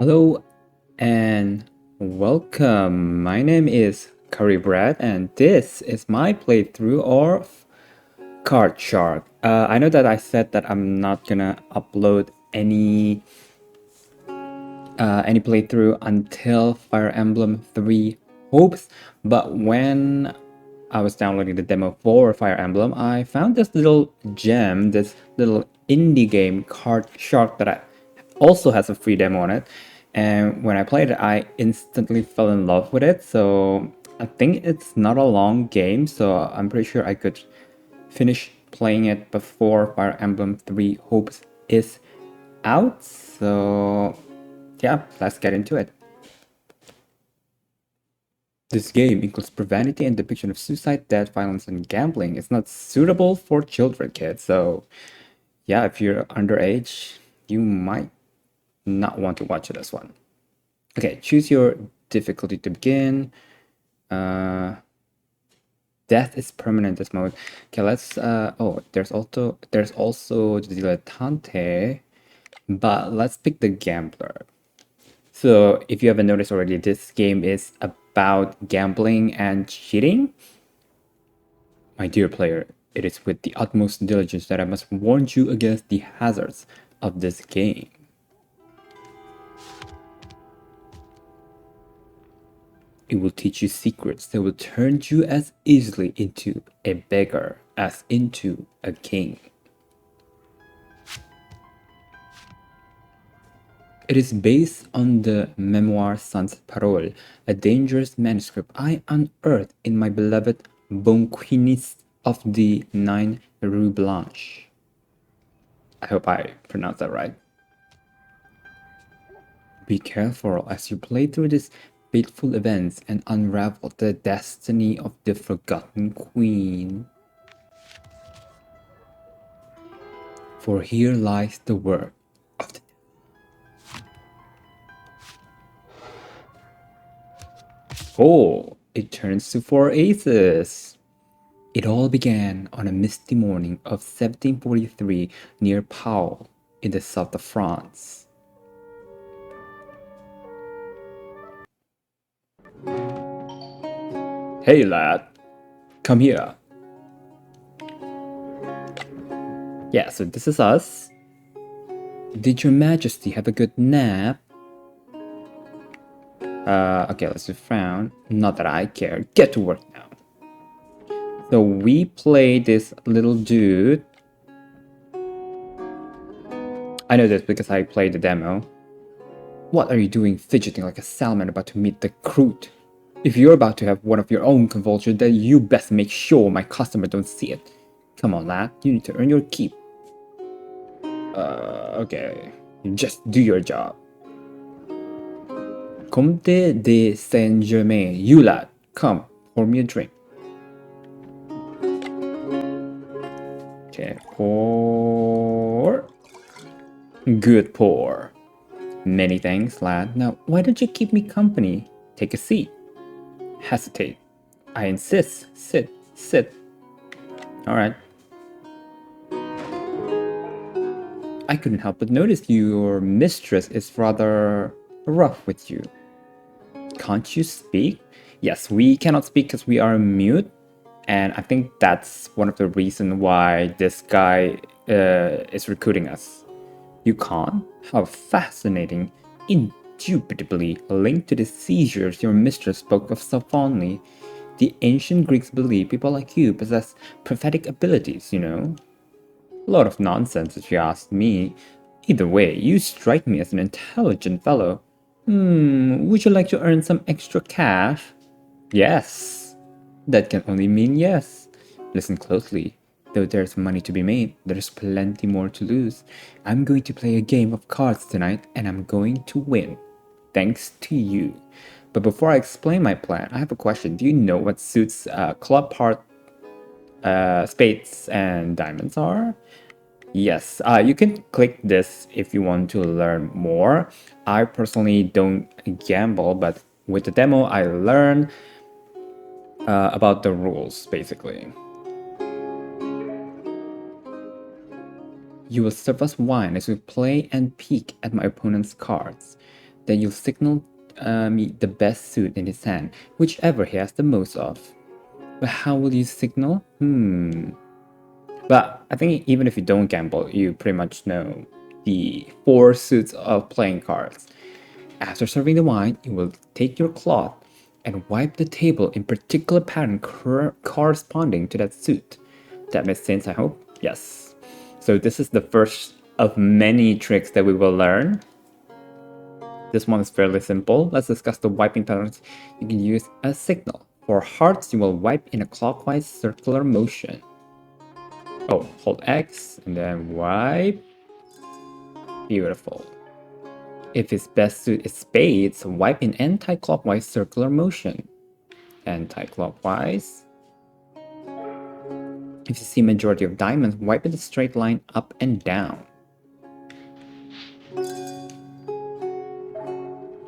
Hello and welcome. My name is Curry Brad, and this is my playthrough of Card Shark. I know that I said that I'm not gonna upload any playthrough until Fire Emblem 3 Hopes, but when I was downloading the demo for Fire Emblem, I found this little gem, this little indie game, Card Shark, that I also has a free demo on it. And when I played it, I instantly fell in love with it. So I think it's not a long game, so I'm pretty sure I could finish playing it before Fire Emblem 3 Hopes is out. So yeah, let's get into it. This game includes profanity and depiction of suicide, death, violence, and gambling. It's not suitable for children, kids. So yeah, if you're underage, you might not want to watch this one. Okay, choose your difficulty to begin. Death is permanent this mode. Okay, let's there's also the dilettante, but let's pick the gambler. So if you haven't noticed already, this game is about gambling and cheating. My dear player, it is with the utmost diligence that I must warn you against the hazards of this game. It will teach you secrets that will turn you as easily into a beggar as into a king. It is based on the memoir Sans Parole, a dangerous manuscript I unearthed in my beloved Bonquiniste of the Nine Rue Blanche. I hope I pronounced that right. Be careful as you play through these fateful events and unravel the destiny of the Forgotten Queen. For here lies the work of the... Oh, it turns to 4 aces. It all began on a misty morning of 1743 near Pau in the south of France. Hey lad, come here. Yeah, so this is us. Did your majesty have a good nap? Okay, let's do frown. Not that I care. Get to work now. So we play this little dude. I know this because I played the demo. What are you doing fidgeting like a salmon about to meet the croûte? If you're about to have one of your own convulsions, then you best make sure my customer don't see it. Come on, lad. You need to earn your keep. Okay. You just do your job. Comte de Saint-Germain, you lad. Come, pour me a drink. Okay, pour. Good pour. Many thanks, lad. Now, why don't you keep me company? Take a seat. Hesitate. I insist. Sit, sit. Alright. I couldn't help but notice your mistress is rather rough with you. Can't you speak? Yes, we cannot speak because we are mute. And I think that's one of the reasons why this guy is recruiting us. You can't? How fascinating. Indubitably linked to the seizures your mistress spoke of so fondly. The ancient Greeks believed people like you possess prophetic abilities, you know? A lot of nonsense if you ask me. Either way, you strike me as an intelligent fellow. Would you like to earn some extra cash? Yes. That can only mean yes. Listen closely. Though there's money to be made, there's plenty more to lose. I'm going to play a game of cards tonight, and I'm going to win. Thanks to you. But before I explain my plan, I have a question. Do you know what suits club heart, spades, and diamonds are? Yes, you can click this if you want to learn more. I personally don't gamble, but with the demo, I learn about the rules, basically. You will serve us wine as we play and peek at my opponent's cards. Then you'll signal me the best suit in his hand, whichever he has the most of. But how will you signal? But I think even if you don't gamble, you pretty much know the 4 suits of playing cards. After serving the wine, you will take your cloth and wipe the table in particular pattern corresponding to that suit. That makes sense, I hope? Yes. So this is the first of many tricks that we will learn. This one is fairly simple. Let's discuss the wiping patterns you can use as signal. For hearts, you will wipe in a clockwise circular motion. Oh, hold X and then wipe. Beautiful. If his best suit is spades, wipe in anti-clockwise circular motion. Anti-clockwise. If you see majority of diamonds, wipe in a straight line up and down.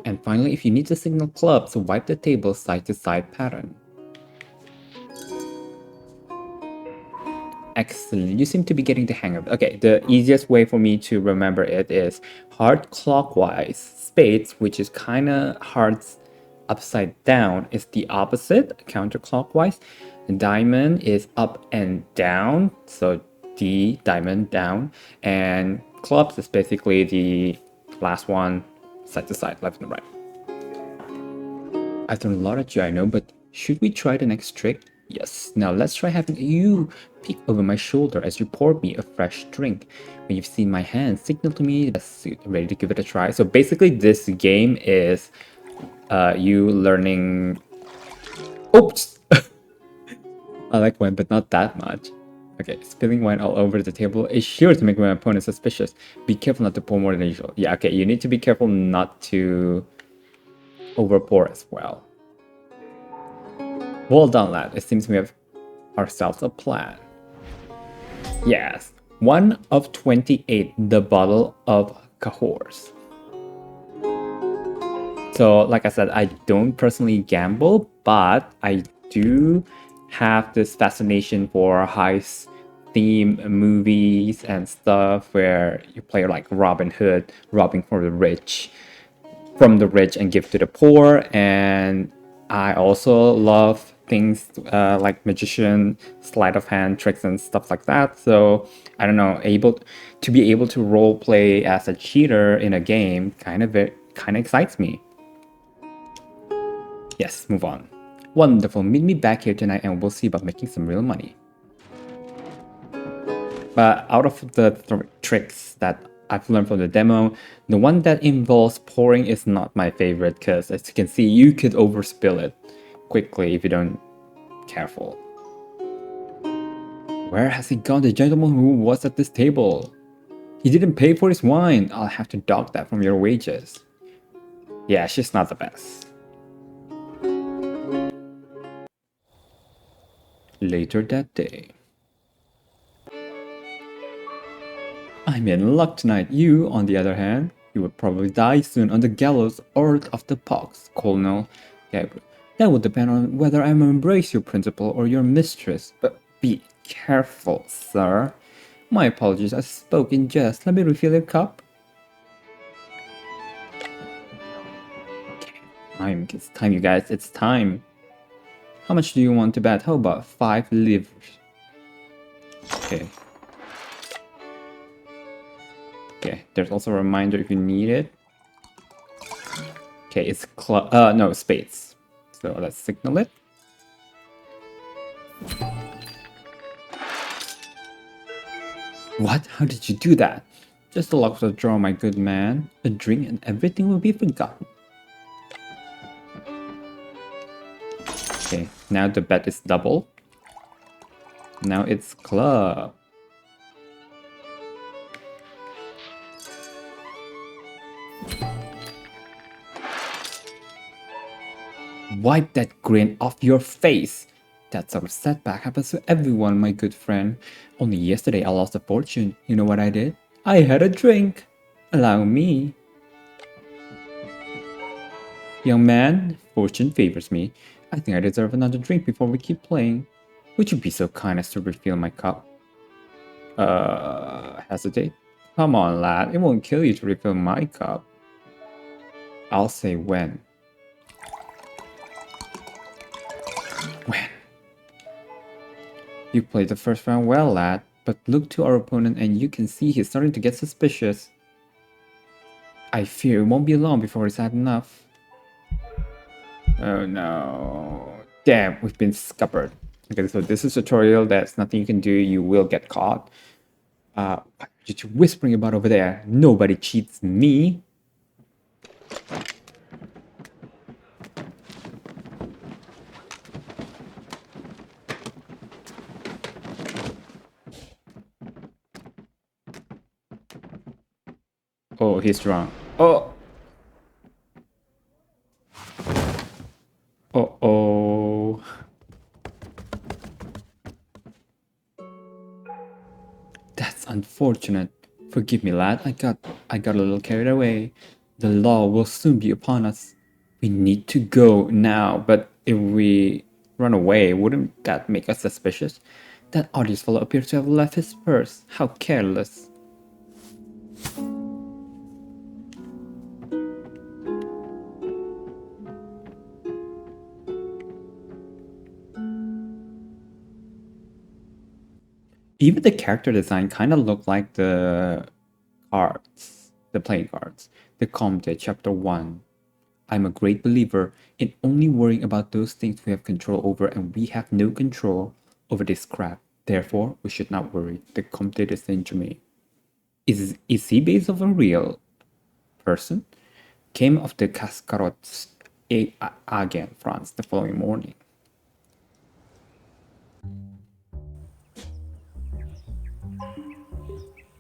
And finally, if you need to signal clubs, wipe the table side to side pattern. Excellent. You seem to be getting the hang of it. Okay, the easiest way for me to remember it is heart clockwise. Spades, which is kind of hearts upside down, is the opposite, counterclockwise. Diamond is up and down, so D, diamond, down. And clubs is basically the last one, side to side, left and right. I've done a lot at you, I know, but should we try the next trick? Yes. Now let's try having you peek over my shoulder as you pour me a fresh drink. When you've seen my hand, signal to me the suit. Ready to give it a try? So basically this game is you learning... Oops! I like wine, but not that much. Okay, spilling wine all over the table is sure to make my opponent suspicious. Be careful not to pour more than usual. Yeah, okay, you need to be careful not to over pour as well. Well done, lad. It seems we have ourselves a plan. Yes, 1 of 28, the bottle of Cahors. So, like I said, I don't personally gamble, but I do have this fascination for heist theme movies and stuff where you play like Robin Hood, robbing from the rich and give to the poor. And I also love things like magician, sleight of hand tricks and stuff like that. So I don't know, able to be able to role play as a cheater in a game kind of excites me. Yes, move on. Wonderful. Meet me back here tonight and we'll see about making some real money. But out of the tricks that I've learned from the demo, the one that involves pouring is not my favorite because, as you can see, you could overspill it quickly if you don't careful. Where has he gone, the gentleman who was at this table? He didn't pay for his wine. I'll have to dock that from your wages. Yeah, she's not the best. Later that day. I'm in luck tonight. You, on the other hand, you will probably die soon on the gallows or of the pox, Colonel Gabriel. That will depend on whether I embrace your principal or your mistress. But be careful, sir. My apologies, I spoke in jest. Let me refill your cup. Okay, it's time, you guys. It's time. How much do you want to bet? How about 5 livres? Okay. Okay, there's also a reminder if you need it. Okay, it's no, spades. So let's signal it. What? How did you do that? Just the luck of the draw, my good man. A drink and everything will be forgotten. Okay, now the bet is double. Now it's club. Wipe that grin off your face. That sort of setback happens to everyone, my good friend. Only yesterday I lost a fortune. You know what I did? I had a drink. Allow me. Young man, fortune favors me. I think I deserve another drink before we keep playing. Would you be so kind as to refill my cup? Hesitate? Come on, lad. It won't kill you to refill my cup. I'll say when. When? You played the first round well, lad, but look to our opponent and you can see he's starting to get suspicious. I fear it won't be long before he's had enough. Oh no. Damn, we've been scuppered. Okay, so this is a tutorial. That's nothing you can do. You will get caught. What are you two whispering about over there? Nobody cheats me. Oh, he's drunk. Oh. Uh-oh. That's unfortunate. Forgive me, lad. I got a little carried away. The law will soon be upon us. We need to go now, but if we run away, wouldn't that make us suspicious? That audience fellow appears to have left his purse. How careless. Even the character design kind of looked like the cards, the playing cards. The Comte, Chapter 1. I'm a great believer in only worrying about those things we have control over, and we have no control over this crap. Therefore, we should not worry. The Comte de Saint-Germain. Is he based on a real person? Came of the Cascarots again, France, the following morning.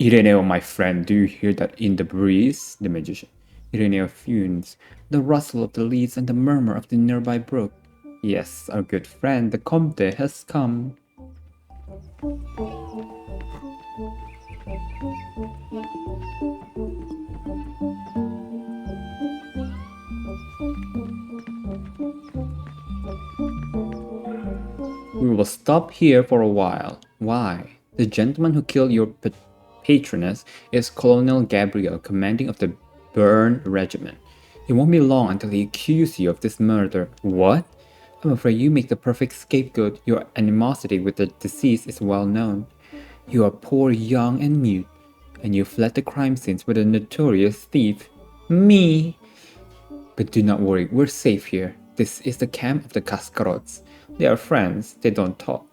Ireneo, my friend, do you hear that in the breeze? The magician. Ireneo fumes. The rustle of the leaves and the murmur of the nearby brook. Yes, our good friend, the Comte, has come. We will stop here for a while. Why? The gentleman who killed your patroness is Colonel Gabriel, commanding of the Bern Regiment. It won't be long until he accuses you of this murder. What? I'm afraid you make the perfect scapegoat. Your animosity with the deceased is well known. You are poor, young, and mute, and you fled the crime scenes with a notorious thief. Me! But do not worry, we're safe here. This is the camp of the Cascarots. They are friends, they don't talk.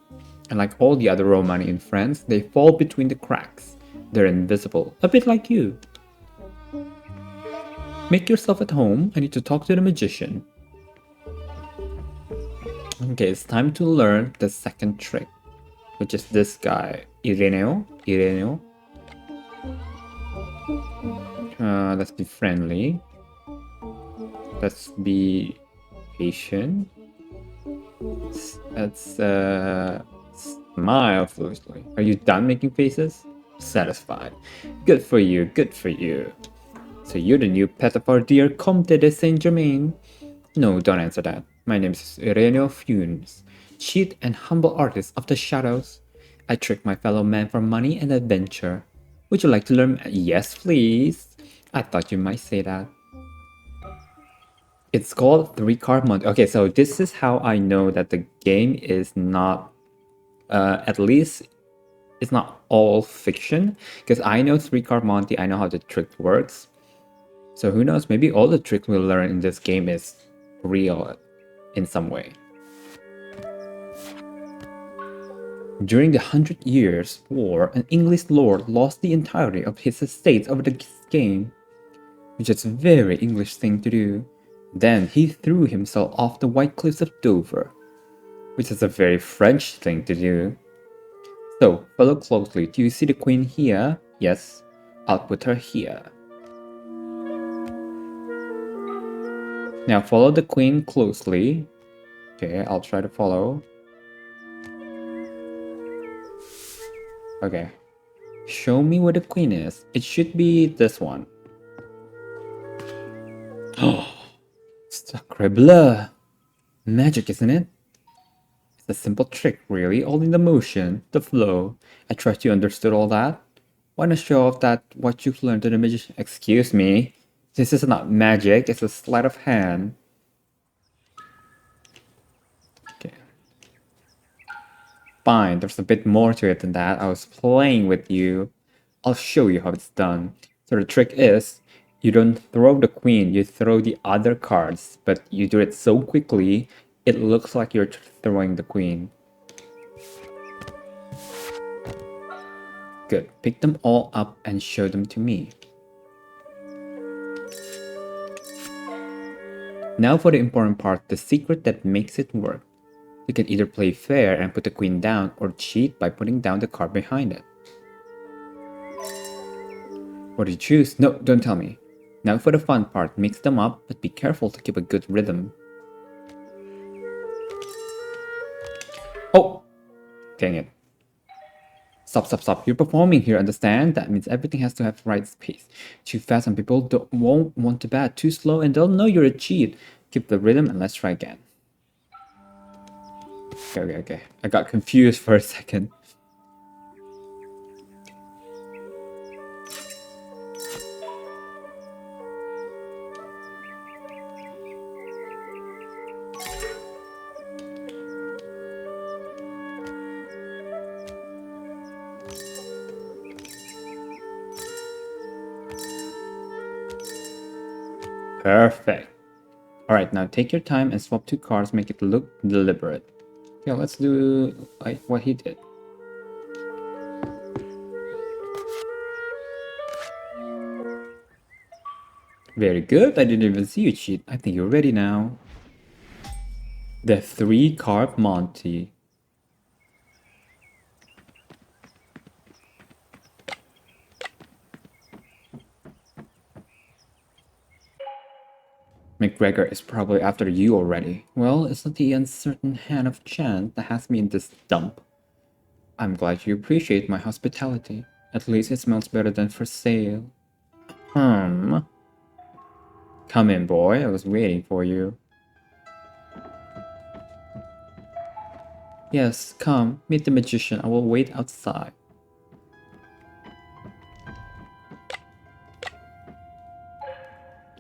And like all the other Romani in France, they fall between the cracks. They're invisible, a bit like you. Make yourself at home. I need to talk to the magician. Okay, it's time to learn the second trick, which is this guy, Ireneo. Let's be friendly. Let's be patient. Let's smile foolishly. Are you done making faces? Satisfied. Good for you, good for you. So you're the new pet of our dear Comte de Saint-Germain? No, don't answer that. My name is Ireneo Funes, cheat and humble artist of the shadows. I trick my fellow man for money and adventure. Would you like to learn? Yes, please. I thought you might say that. It's called 3-card Monte. Okay, so this is how I know that the game is not, at least, it's not all fiction. Because I know 3-card Monte, I know how the trick works. So who knows, maybe all the tricks we'll learn in this game is real in some way. During the 100 Years' War, an English lord lost the entirety of his estates over this game, which is a very English thing to do. Then he threw himself off the white cliffs of Dover, which is a very French thing to do. So, follow closely. Do you see the queen here? Yes, I'll put her here. Now follow the queen closely. Okay, I'll try to follow. Okay. Show me where the queen is. It should be this one. Oh, sacre bleu. Magic, isn't it? It's a simple trick, really. All in the motion, the flow. I trust you understood all that. Why not show off that what you've learned to the magician? Excuse me. This is not magic, it's a sleight of hand. Okay. Fine, there's a bit more to it than that. I was playing with you. I'll show you how it's done. So the trick is, you don't throw the queen, you throw the other cards, but you do it so quickly, it looks like you're throwing the queen. Good. Pick them all up and show them to me. Now for the important part, the secret that makes it work. You can either play fair and put the queen down, or cheat by putting down the card behind it. What do you choose? No, don't tell me. Now for the fun part, mix them up, but be careful to keep a good rhythm. Oh! Dang it. Stop. You're performing here, understand? That means everything has to have the right pace. Too fast and people won't want to bat. Too slow and they'll know you're a cheat. Keep the rhythm and let's try again. Okay. I got confused for a second. Perfect. Alright, now take your time and swap two cards, make it look deliberate. Yeah, let's do like what he did. Very good, I didn't even see you cheat. I think you're ready now. The 3-card Monty. McGregor is probably after you already. Well, it's not the uncertain hand of chance that has me in this dump. I'm glad you appreciate my hospitality. At least it smells better than for sale. Come in, boy. I was waiting for you. Yes, come. Meet the magician. I will wait outside.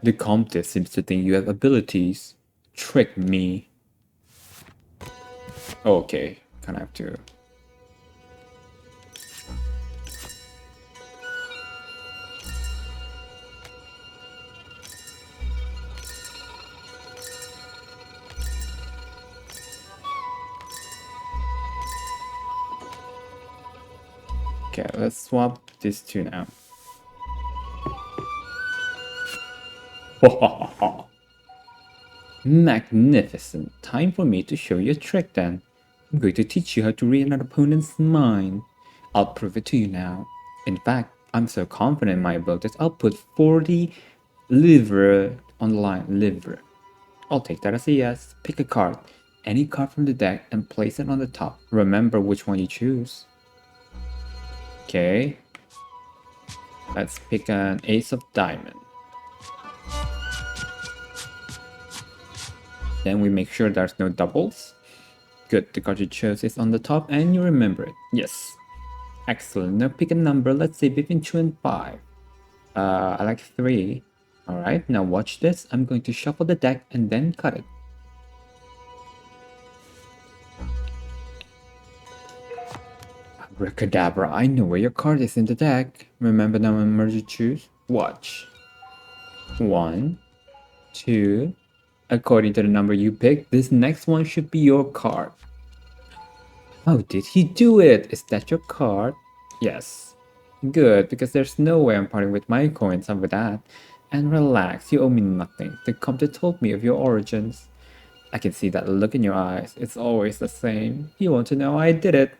The Comtesse seems to think you have abilities. Trick me. Okay, kind of have to. Okay, let's swap these two now. Magnificent. Time for me to show you a trick then. I'm going to teach you how to read an opponent's mind. I'll prove it to you now. In fact, I'm so confident in my abilities, I'll put 40 livre on the line. Livre. I'll take that as a yes. Pick a card. Any card from the deck and place it on the top. Remember which one you choose. Okay. Let's pick an ace of diamond. Then we make sure there's no doubles. Good, the card you chose is on the top and you remember it. Yes. Excellent. Now pick a number, let's say between 2 and 5. I like 3. Alright, now watch this. I'm going to shuffle the deck and then cut it. Abracadabra, I know where your card is in the deck. Remember now when you choose? Watch. 1, 2. According to the number you picked, this next one should be your card. How did he do it? Is that your card? Yes. Good, because there's no way I'm parting with my coins over that. And relax, you owe me nothing. The company told me of your origins. I can see that look in your eyes. It's always the same. You want to know how I did it.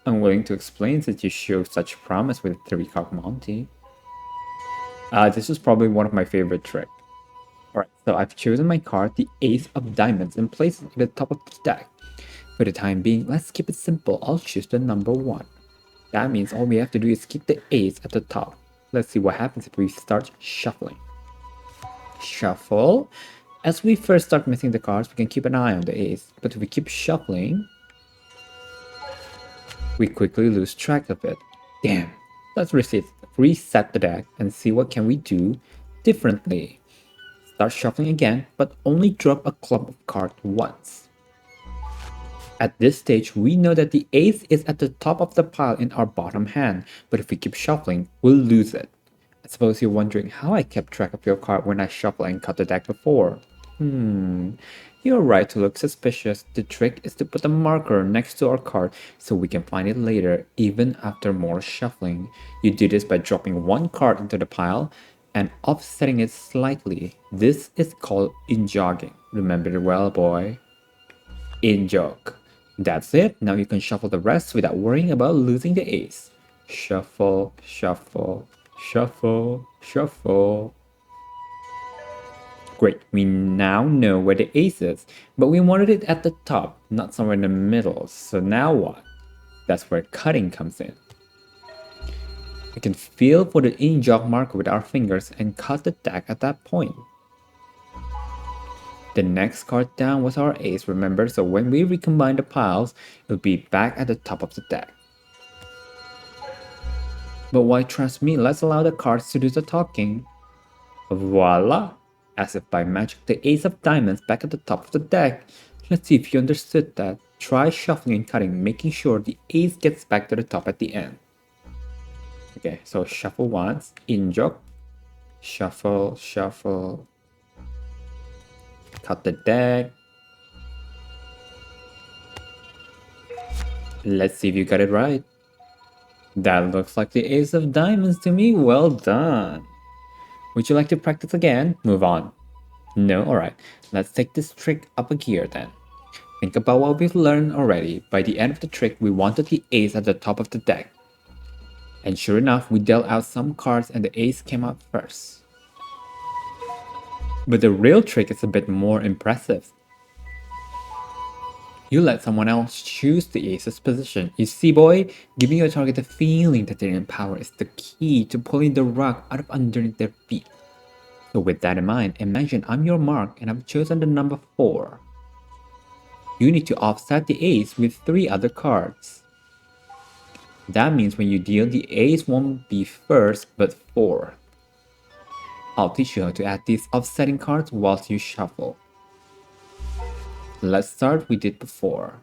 I'm willing to explain since you show such promise with 3-card Monty. This was probably one of my favorite tricks. Alright, so I've chosen my card, the Ace of Diamonds, and placed it at the top of the deck. For the time being, let's keep it simple. I'll choose the number 1. That means all we have to do is keep the ace at the top. Let's see what happens if we start shuffling. Shuffle. As we first start missing the cards, we can keep an eye on the ace. But if we keep shuffling, we quickly lose track of it. Damn. Let's reset the deck and see what can we do differently. Start shuffling again, but only drop a clump of cards once. At this stage, we know that the ace is at the top of the pile in our bottom hand, but if we keep shuffling, we'll lose it. I suppose you're wondering how I kept track of your card when I shuffled and cut the deck before. You're right to look suspicious. The trick is to put a marker next to our card so we can find it later, even after more shuffling. You do this by dropping one card into the pile and offsetting it slightly. This is called injogging. Remember it well, boy. In-jog. That's it. Now you can shuffle the rest without worrying about losing the ace. Shuffle, shuffle, shuffle, shuffle. Great, we now know where the ace is, but we wanted it at the top, not somewhere in the middle. So now what? That's where cutting comes in. We can feel for the in-jog marker with our fingers and cut the deck at that point. The next card down was our ace, remember? So when we recombine the piles, it will be back at the top of the deck. But why trust me? Let's allow the cards to do the talking. Voila! As if by magic, the ace of diamonds back at the top of the deck. Let's see if you understood that. Try shuffling and cutting, making sure the ace gets back to the top at the end. Okay, so shuffle once, in-jog, shuffle, shuffle, cut the deck. Let's see if you got it right. That looks like the ace of diamonds to me. Well done. Would you like to practice again? Move on. No? Alright. Let's take this trick up a gear then. Think about what we've learned already. By the end of the trick, we wanted the ace at the top of the deck. And sure enough, we dealt out some cards and the ace came out first. But the real trick is a bit more impressive. You let someone else choose the ace's position. You see, boy, giving your target the feeling that they're in power is the key to pulling the rug out of underneath their feet. So with that in mind, imagine I'm your mark and I've chosen the number 4. You need to offset the ace with 3 other cards. That means when you deal, the ace won't be first but 4. I'll teach you how to add these offsetting cards whilst you shuffle. Let's start we did before.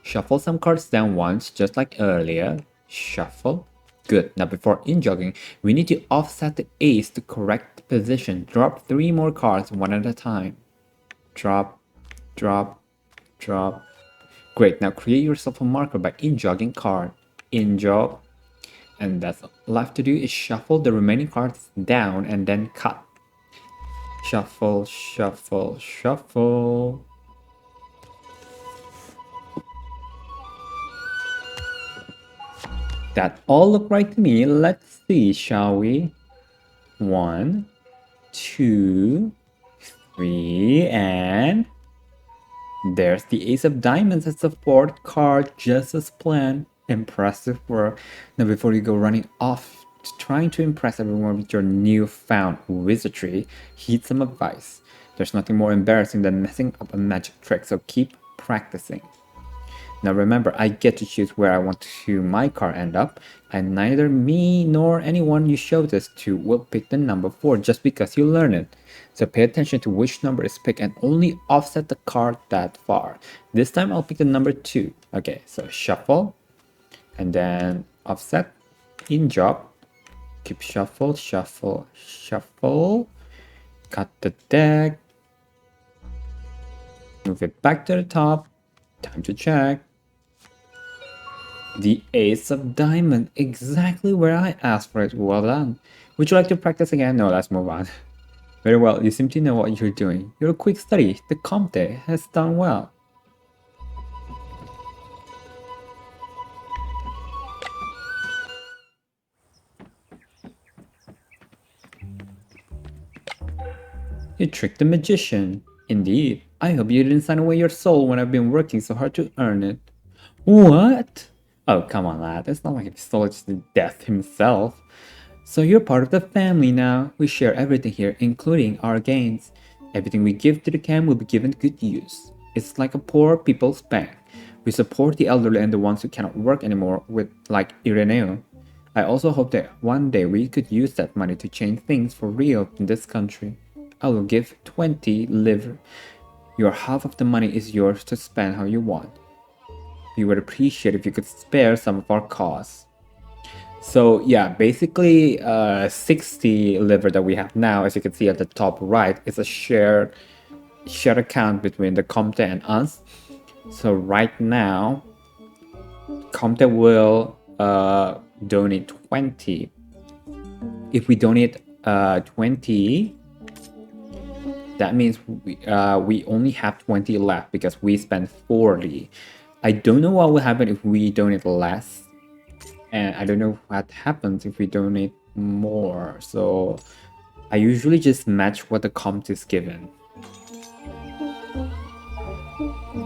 Shuffle some cards down once, just like earlier. Shuffle. Good. Now before in-jogging, we need to offset the ace to correct the position. Drop 3 more cards one at a time. Drop, drop, drop. Great. Now create yourself a marker by in-jogging card. In-jog. And that's left to do is shuffle the remaining cards down and then cut. Shuffle, shuffle, shuffle. That all look right to me. Let's see, shall we? 1, 2, 3, and there's the ace of diamonds as the 4th card, just as planned. Impressive work. Now before you go running off trying to impress everyone with your newfound wizardry, heed some advice. There's nothing more embarrassing than messing up a magic trick, so keep practicing. Now remember, I get to choose where I want to my card end up, and neither me nor anyone you show this to will pick the number 4 just because you learn it. So pay attention to which number is picked and only offset the card that far. This time I'll pick the number 2. Okay, so shuffle, and then offset, in-jog, keep shuffle, shuffle, shuffle, cut the deck, move it back to the top, time to check. The ace of diamond, exactly where I asked for it. Well done. Would you like to practice again? No, let's move on. Very well, you seem to know what you're doing. You're a quick study. The Comte has done well. You tricked the magician. Indeed. I hope you didn't sign away your soul when I've been working so hard to earn it. What? Oh, come on, lad. It's not like he stole it to death himself. So you're part of the family now. We share everything here, including our gains. Everything we give to the camp will be given to good use. It's like a poor people's bank. We support the elderly and the ones who cannot work anymore with, like Ireneo. I also hope that one day we could use that money to change things for real in this country. I will give 20 liver. Your half of the money is yours to spend how you want. We would appreciate if you could spare some of our costs. So yeah, basically 60 liver that we have now, as you can see at the top right, is a shared account between the Comte and us. So right now, Comte will donate 20. If we donate 20, that means we only have 20 left because we spent 40. I don't know what will happen if we donate less, and I don't know what happens if we donate more. So I usually just match what the comp is given.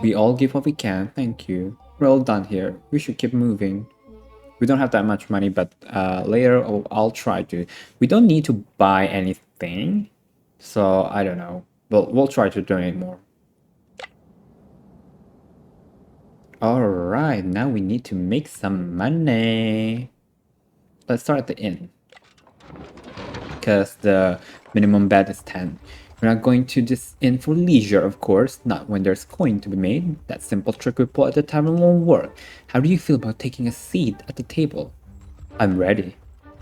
We all give what we can, thank you. We're all done here. We should keep moving. We don't have that much money, but later I'll try to. We don't need to buy anything, so I don't know. We'll try to donate more. Alright, now we need to make some money. Let's start at the inn, because the minimum bet is 10. We're not going to this inn for leisure, of course, not when there's coin to be made. That simple trick we pull at the tavern won't work. How do you feel about taking a seat at the table? I'm ready.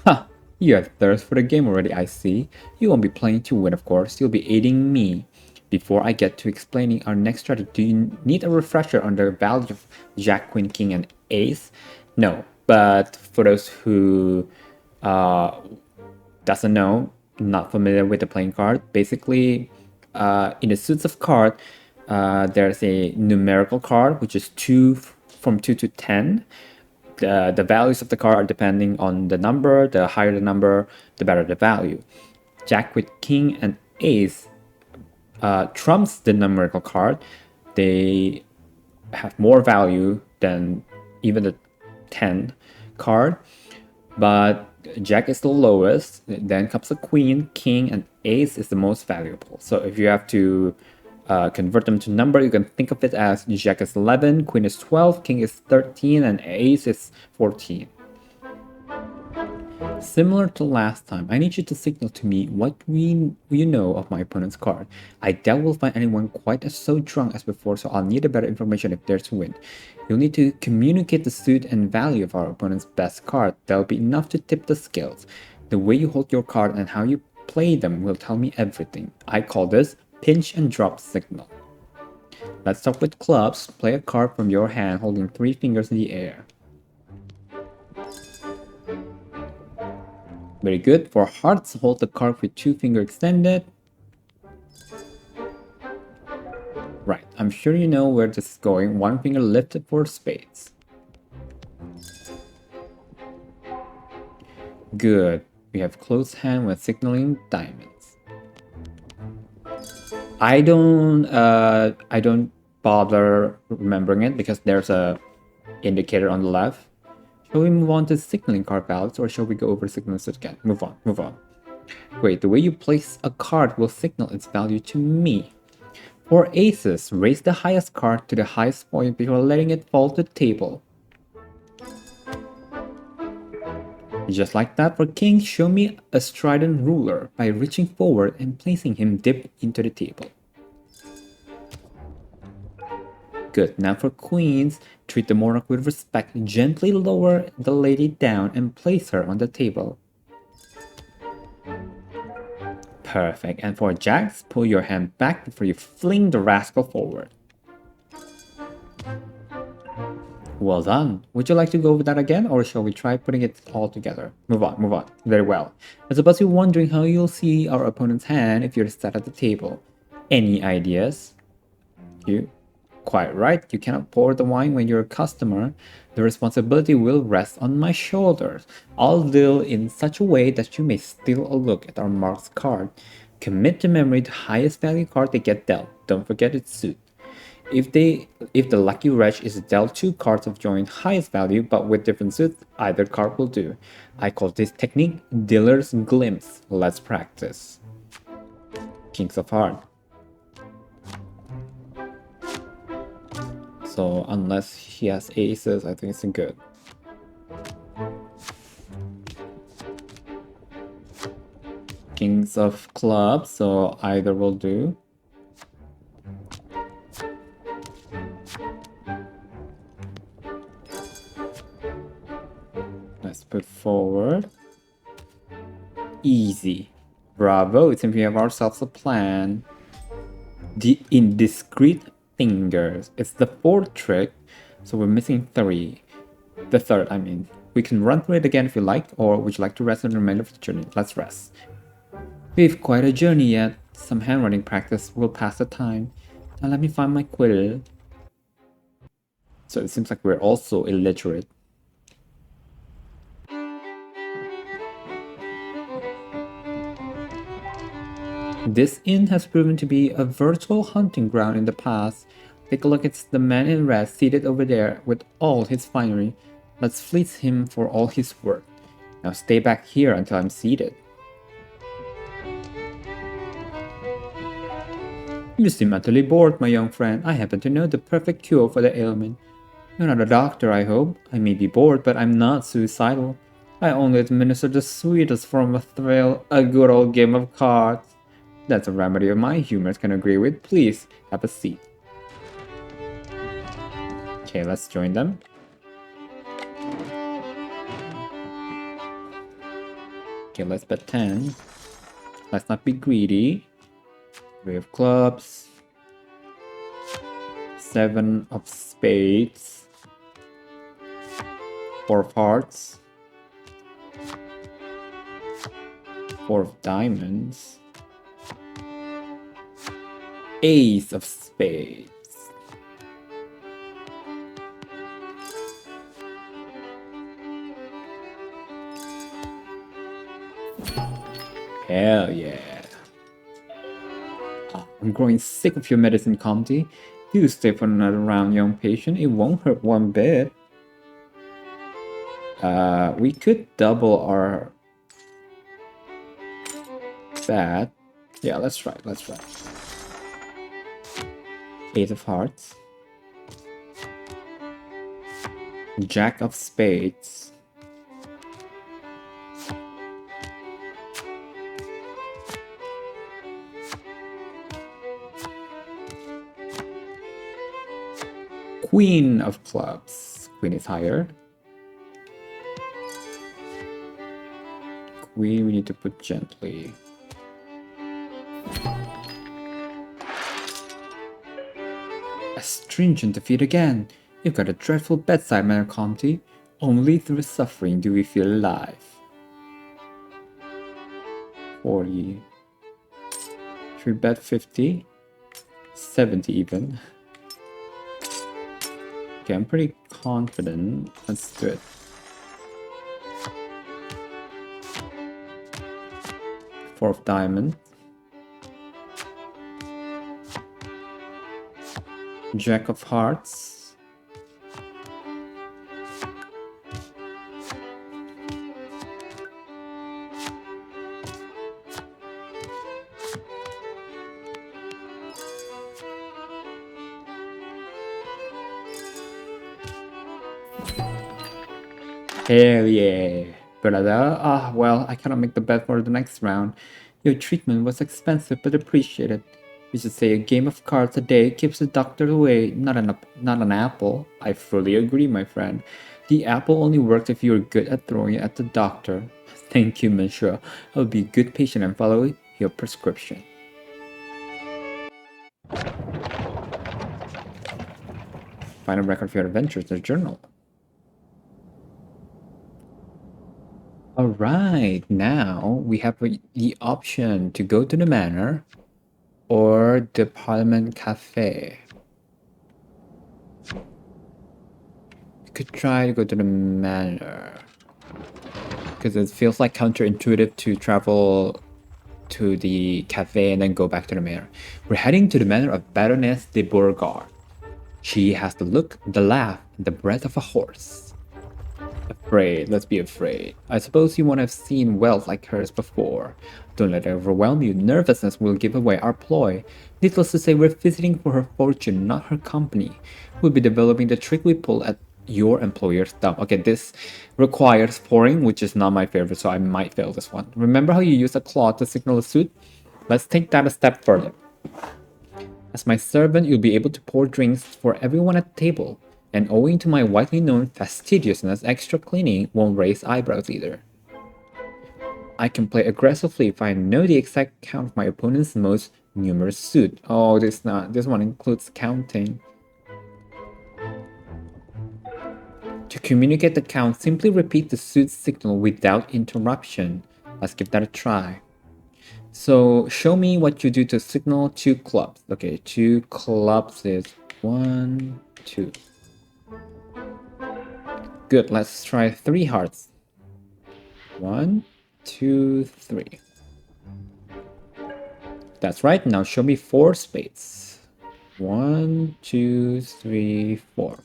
Ha! You have thirst for the game already, I see. You won't be playing to win, of course. You'll be aiding me. Before I get to explaining our next strategy, do you need a refresher on the value of Jack, Queen, King, and Ace? No, but for those who doesn't know, not familiar with the playing card, basically in the suits of card, there's a numerical card, which is from 2 to 10. The values of the card are depending on the number. The higher the number, the better the value. Jack with King and Ace trumps the numerical card. They have more value than even the 10 card, but Jack is the lowest. Then comes the Queen, King, and Ace is the most valuable. So if you have to convert them to number, you can think of it as Jack is 11, Queen is 12, King is 13, and Ace is 14. Similar to last time, I need you to signal to me what you know of my opponent's card. I doubt we'll find anyone quite as so drunk as before, so I'll need a better information if there's to win. You'll need to communicate the suit and value of our opponent's best card. That'll be enough to tip the scales. The way you hold your card and how you play them will tell me everything. I call this pinch and drop signal. Let's start with clubs. Play a card from your hand holding 3 fingers in the air. Very good. For hearts, hold the card with 2 fingers extended. Right, I'm sure you know where this is going. 1 finger lifted for spades. Good. We have closed hand with signaling diamonds. I don't bother remembering it because there's a indicator on the left. Shall we move on to signaling card values, or shall we go over signals again? Move on. Great, the way you place a card will signal its value to me. For aces, raise the highest card to the highest point before letting it fall to the table. Just like that, for kings, show me a strident ruler by reaching forward and placing him deep into the table. Good. Now for queens, treat the monarch with respect. Gently lower the lady down and place her on the table. Perfect. And for jacks, pull your hand back before you fling the rascal forward. Well done. Would you like to go over that again, or shall we try putting it all together? Move on. Very well. I suppose you're wondering how you'll see our opponent's hand if you're sat at the table. Any ideas? You? Quite right, you cannot pour the wine when you're a customer. The responsibility will rest on my shoulders. I'll deal in such a way that you may steal a look at our mark's card. Commit to memory the highest value card they get dealt. Don't forget its suit. If the lucky wretch is dealt 2 cards of joint highest value but with different suits, either card will do. I call this technique dealer's glimpse. Let's practice. Kings of Hearts. So unless he has aces, I think it's good. kings of clubs, so either will do. Let's put forward. Easy. Bravo, it seems we have ourselves a plan. The indiscreet fingers. It's the fourth trick, so we're missing 3. The third, I mean. We can run through it again if you like, or would you like to rest on the remainder of the journey? Let's rest. We've quite a journey yet. Some handwriting practice will pass the time. Now let me find my quill. So it seems like we're also illiterate. This inn has proven to be a virtual hunting ground in the past. Take a look at the man in red seated over there with all his finery. Let's fleece him for all he's worth. Now stay back here until I'm seated. You seem utterly bored, my young friend. I happen to know the perfect cure for the ailment. You're not a doctor, I hope. I may be bored, but I'm not suicidal. I only administer the sweetest form of thrill, a good old game of cards. That's a remedy my humors can agree with. Please, have a seat. Okay, let's join them. Okay, let's bet 10. Let's not be greedy. 3 of clubs. 7 of spades. 4 of hearts. 4 of diamonds. Ace of spades. Hell yeah. I'm growing sick of your medicine, Comte. Do stay for another round, young patient. It won't hurt one bit. We could double our bet. Yeah, let's try. Let's try. 8 of hearts. Jack of spades. Queen of clubs. Queen is higher. Queen we need to put gently. A stringent defeat again. You've got a dreadful bedside manner, Comte. Only through suffering do we feel alive. 40. Should we bet 50? 70 even. Okay, I'm pretty confident. Let's do it. Four of diamond. Jack of hearts. Hell yeah, brother. Ah, well, I cannot make the bet for the next round. Your treatment was expensive but appreciated. We should say a game of cards a day keeps the doctor away, not an apple. I fully agree, my friend. The apple only works if you're good at throwing it at the doctor. Thank you, monsieur. I'll be a good patient and follow your prescription. Find a record of your adventures in the journal. Alright, now we have the option to go to the manor or the Parliament Cafe. We could try to go to the manor because it feels like counterintuitive to travel to the cafe and then go back to the manor. We're heading to the manor of Baroness de Beauregard. She has the look, the laugh, and the breath of a horse. Afraid, let's be afraid. I suppose you won't have seen wealth like hers before. Don't let it overwhelm you. Nervousness will give away our ploy. Needless to say, we're visiting for her fortune, not her company. We'll be developing the trick we pull at your employer's thumb. Okay, this requires pouring, which is not my favorite, so I might fail this one. Remember how you use a cloth to signal a suit? Let's take that a step further. As my servant, you'll be able to pour drinks for everyone at the table, and owing to my widely known fastidiousness, extra cleaning won't raise eyebrows either. I can play aggressively if I know the exact count of my opponent's most numerous suit. Oh, this one includes counting. To communicate the count, simply repeat the suit signal without interruption. Let's give that a try. So show me what you do to signal 2 clubs. Okay, 2 clubs is 1, 2. Good, let's try 3 hearts. 1, 2, 3. That's right, now show me 4 spades. 1, 2, 3, 4.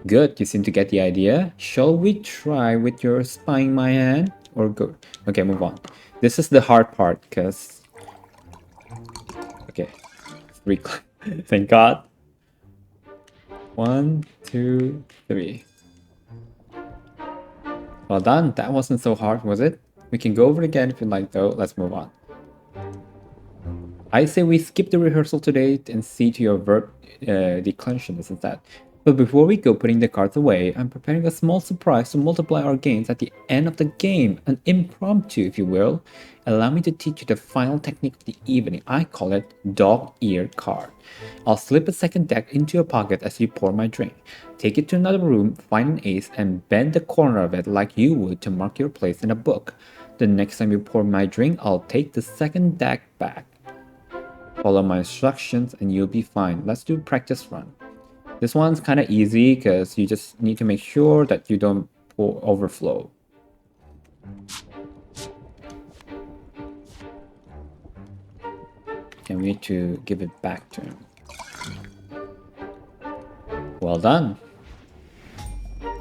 Good, you seem to get the idea. Shall we try with your spying my hand? Or go? Okay, move on. This is the hard part, because... Okay, 3. Thank God. 1, 2, 3. Well done. That wasn't so hard, was it? We can go over it again if you like, though. Let's move on. I say we skip the rehearsal today and see to your verb declension instead. But before we go putting the cards away, I'm preparing a small surprise to multiply our gains at the end of the game. An impromptu, if you will. Allow me to teach you the final technique of the evening. I call it dog-eared card. I'll slip a second deck into your pocket as you pour my drink. Take it to another room, find an ace, and bend the corner of it like you would to mark your place in a book. The next time you pour my drink, I'll take the second deck back. Follow my instructions and you'll be fine. Let's do practice run. This one's kind of easy because you just need to make sure that you don't overflow. And we need to give it back to him. Well done.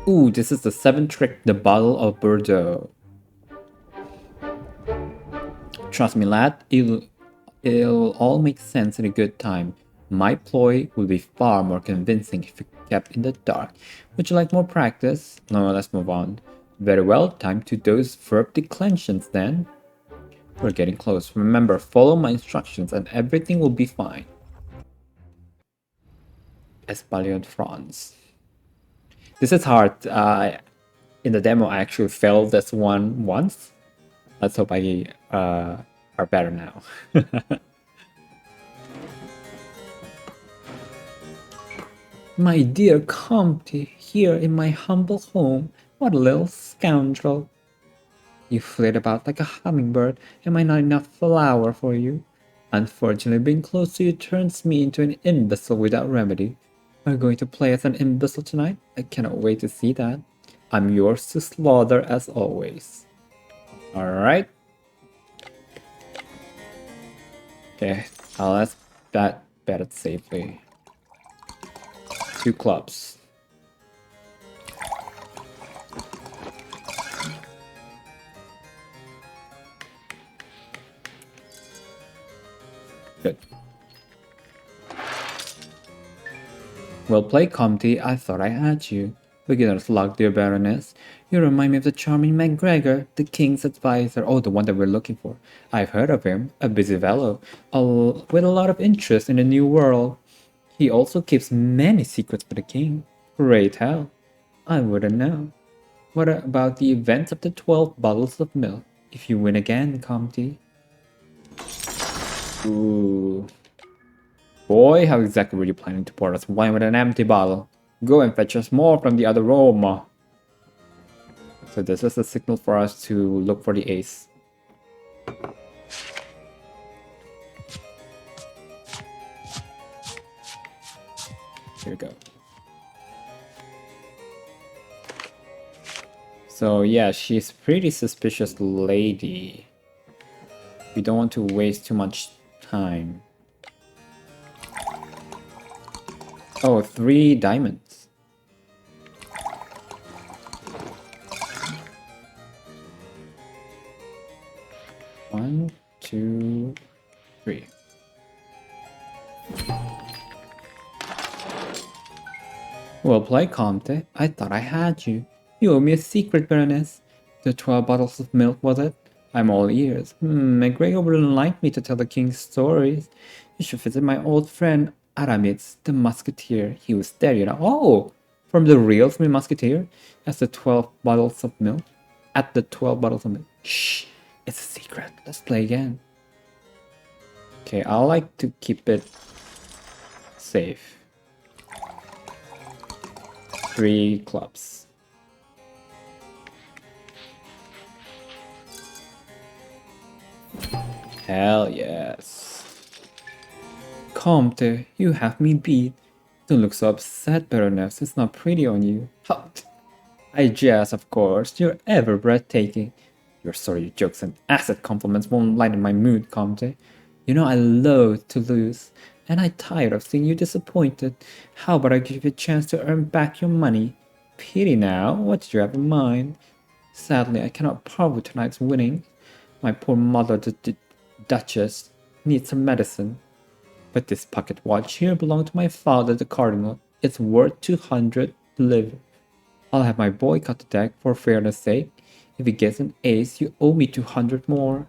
Ooh, this is the 7th trick, the bottle of Bordeaux. Trust me, lad, it'll all make sense in a good time. My ploy will be far more convincing if kept in the dark. Would you like more practice? No, let's move on. Very well, time to those verb declensions then. We're getting close. Remember, follow my instructions and everything will be fine. Espalion France. This is hard. In the demo, I actually failed this one once. Let's hope I are better now. My dear Comte, here in my humble home, what a little scoundrel. You flit about like a hummingbird. Am I not enough flower for you? Unfortunately, being close to you turns me into an imbecile without remedy. Are you going to play as an imbecile tonight? I cannot wait to see that. I'm yours to slaughter as always. Alright. Okay, let's bet it safely. 2 clubs. Good. Well played, Comte. I thought I had you. Beginner's luck, dear Baroness. You remind me of the charming MacGregor, the king's advisor. Oh, the one that we're looking for. I've heard of him. A busy fellow, with a lot of interest in the new world. He also keeps many secrets for the king. Great hell. I wouldn't know. What about the events of the 12 bottles of milk? If you win again, Comte. Ooh. Boy, how exactly were you planning to pour us wine with an empty bottle? Go and fetch us more from the other room. So this is a signal for us to look for the ace. Here we go. So yeah, she's a pretty suspicious lady. We don't want to waste too much time. Oh, 3 diamonds. One, 2, 3. Well played, Comte. I thought I had you. You owe me a secret, Baroness. The 12 bottles of milk, was it? I'm all ears. McGregor wouldn't like me to tell the king's stories. You should visit my old friend Aramis, the musketeer. He was there, you know. Oh! From the real Three Musketeer? As the 12 bottles of milk? At the 12 bottles of milk. Shh! It's a secret. Let's play again. Okay, I like to keep it safe. 3 clubs. Hell yes. Comte, you have me beat. Don't look so upset, Baroness. It's not pretty on you. I jest, of course. You're ever breathtaking. Your sorry jokes and acid compliments won't lighten my mood, Comte. You know I loathe to lose, and I'm tired of seeing you disappointed. How about I give you a chance to earn back your money? Pity now, what did you have in mind? Sadly, I cannot part with tonight's winning. My poor mother, the Duchess, needs some medicine. But this pocket watch here belonged to my father, the Cardinal. It's worth 200 livres. I'll have my boy cut the deck for fairness sake. If he gets an ace, you owe me 200 more.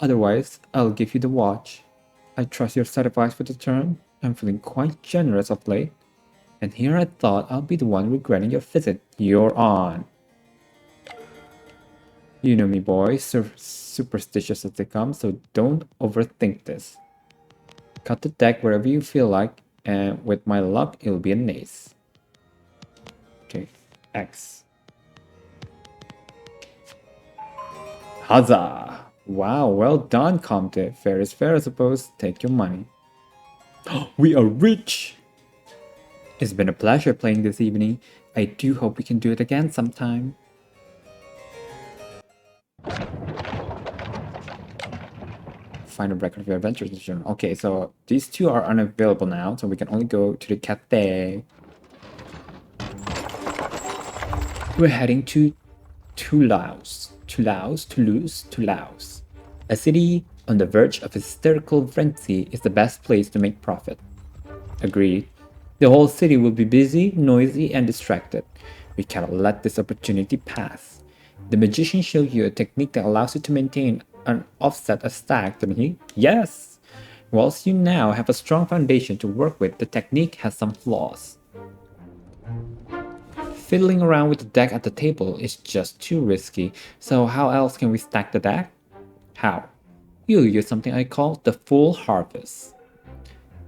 Otherwise, I'll give you the watch. I trust you're satisfied with the term. I'm feeling quite generous of late. And here I thought I'll be the one regretting your visit. You're on. You know me, boy, superstitious as they come, so don't overthink this. Cut the deck wherever you feel like, and with my luck, it'll be an ace. Okay, X. Huzzah! Wow, well done, Comte. Fair is fair, I suppose. Take your money. We are rich! It's been a pleasure playing this evening. I do hope we can do it again sometime. Find a record of your adventures in the journal. Okay, so these two are unavailable now, so we can only go to the cafe. We're heading to Toulouse, a city on the verge of hysterical frenzy is the best place to make profit. Agreed. The whole city will be busy, noisy, and distracted. We cannot let this opportunity pass. The magician showed you a technique that allows you to maintain an offset a stack, didn't he? Yes! Whilst you now have a strong foundation to work with, the technique has some flaws. Fiddling around with the deck at the table is just too risky, so how else can we stack the deck? How? You'll use something I call the full harvest.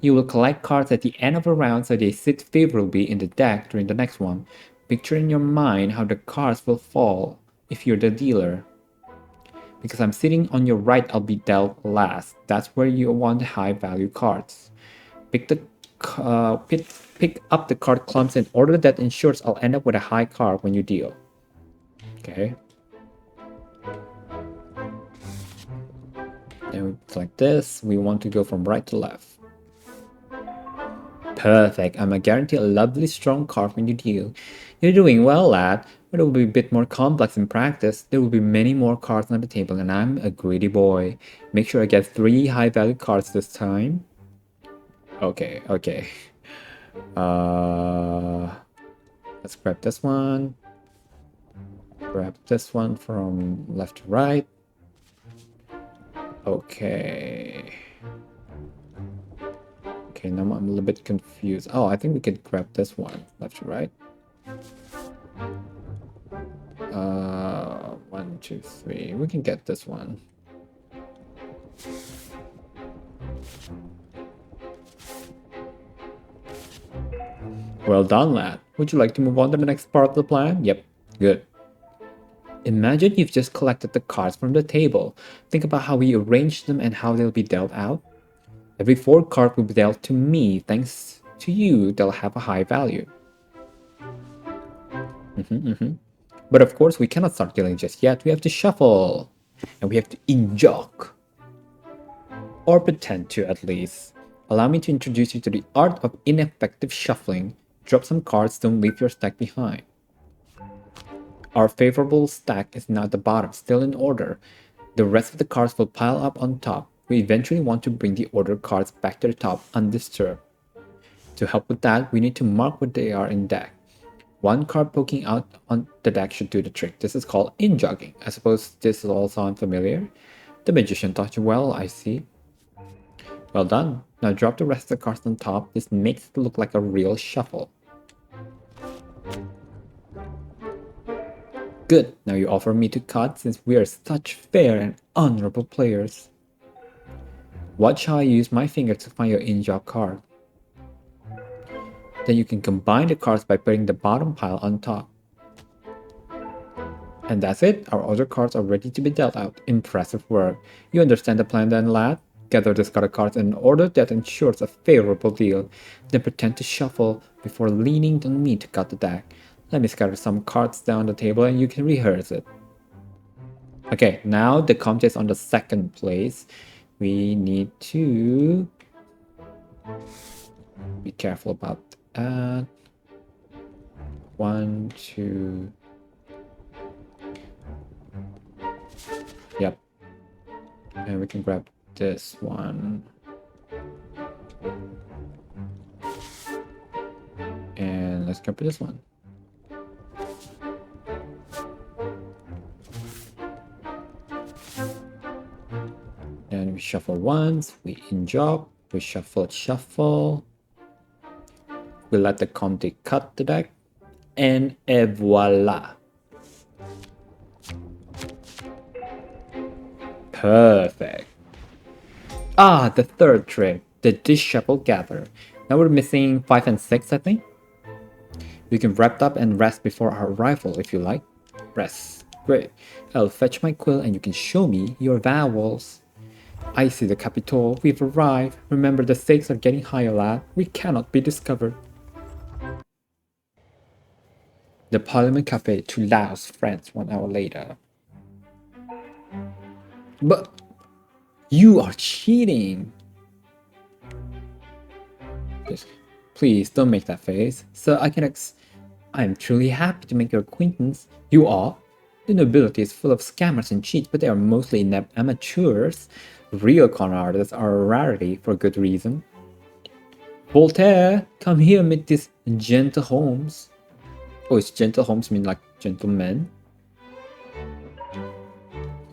You will collect cards at the end of a round so they sit favorably in the deck during the next one. Picture in your mind how the cards will fall if you're the dealer. Because I'm sitting on your right, I'll be dealt last. That's where you want the high value cards. Pick up the card clumps in order that ensures I'll end up with a high card when you deal. Okay. And like this, we want to go from right to left. Perfect. I'm guaranteed a lovely strong card when you deal. You're doing well, lad, but it will be a bit more complex in practice. There will be many more cards on the table, and I'm a greedy boy. Make sure I get 3 high-value cards this time. Okay. Let's grab this one. Grab this one from left to right. Okay, now I'm a little bit confused. Oh, I think we could grab this one, left to right. 1, 2, 3. We can get this one. Well done, lad. Would you like to move on to the next part of the plan? Yep, good. Imagine you've just collected the cards from the table. Think about how we arrange them and how they'll be dealt out. Every 4 cards will be dealt to me. Thanks to you, they'll have a high value. But of course, we cannot start dealing just yet. We have to shuffle. And we have to injoke. Or pretend to, at least. Allow me to introduce you to the art of ineffective shuffling. Drop some cards, don't leave your stack behind. Our favorable stack is now at the bottom, still in order. The rest of the cards will pile up on top. We eventually want to bring the ordered cards back to the top undisturbed. To help with that, we need to mark where they are in deck. One card poking out on the deck should do the trick. This is called in-jogging. I suppose this will all sound familiar. The magician taught you well, I see. Well done. Now drop the rest of the cards on top. This makes it look like a real shuffle. Good. Now you offer me to cut since we are such fair and honorable players. Watch how I use my finger to find your in-jog card. Then you can combine the cards by putting the bottom pile on top. And that's it. Our other cards are ready to be dealt out. Impressive work. You understand the plan then, lad? Gather discarded cards in an order that ensures a favorable deal. Then pretend to shuffle before leaning on me to cut the deck. Let me scatter some cards down the table and you can rehearse it. Okay, now the contest on the second place. We need to be careful about that. 1, 2. Yep. And we can grab this one. And let's grab this one. Then we shuffle once, we in-job, we shuffle. We let the Comte cut the deck, and voila. Perfect. Ah, the third trick, the disheveled gather. Now we're missing 5 and 6, I think. You can wrap up and rest before our arrival if you like. Rest. Great. I'll fetch my quill and you can show me your vowels. I see the Capitol. We've arrived. Remember, the stakes are getting higher, lad. We cannot be discovered. The Parliament Cafe to Laos, France, 1 hour later. But you are cheating. Please don't make that face. Sir, I am truly happy to make your acquaintance. You are? The nobility is full of scammers and cheats, but they are mostly inept amateurs. Real con artists are a rarity for good reason. Voltaire, come here, meet this gentle Holmes. Oh, is gentle Holmes mean like gentleman?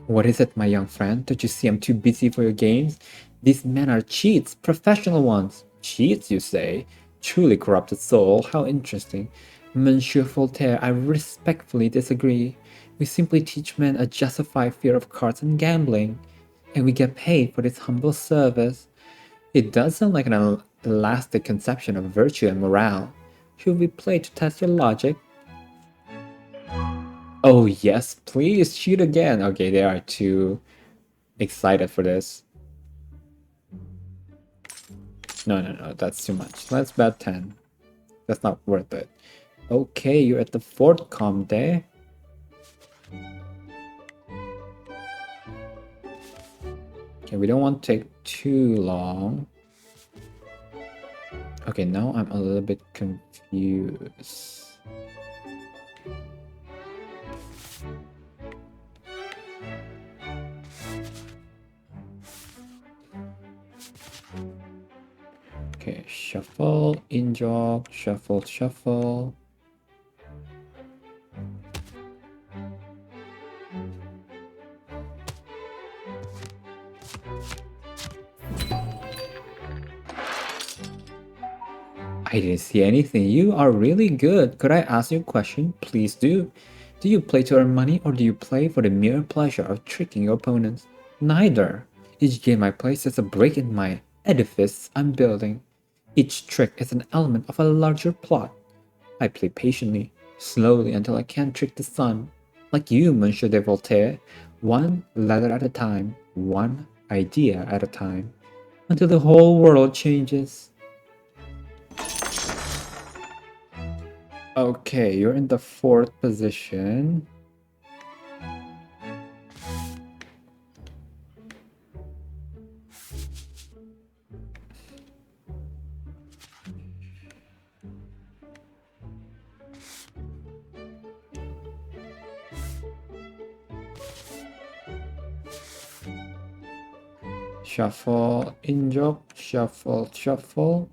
What is it, my young friend? Don't you see I'm too busy for your games? These men are cheats, professional ones. Cheats, you say? Truly corrupted soul, how interesting. Monsieur Voltaire, I respectfully disagree. We simply teach men a justified fear of cards and gambling, and we get paid for this humble service. It does sound like an elastic conception of virtue and morale. Should we play to test your logic? Oh yes, please cheat again. Okay, they are too excited for this. No, that's too much. Let's bet 10. That's not worth it. Okay, you're at the fourth Comte. Okay, we don't want to take too long. Okay, now I'm a little bit confused. Okay, shuffle, in-jog, shuffle, shuffle. I didn't see anything. You are really good. Could I ask you a question? Please do. Do you play to earn money or do you play for the mere pleasure of tricking your opponents? Neither. Each game I play is a break in my edifice I'm building. Each trick is an element of a larger plot. I play patiently, slowly until I can't trick the sun. Like you, Monsieur de Voltaire, one letter at a time, one idea at a time, until the whole world changes. Okay, you're in the fourth position. Shuffle, in-jog, shuffle, shuffle.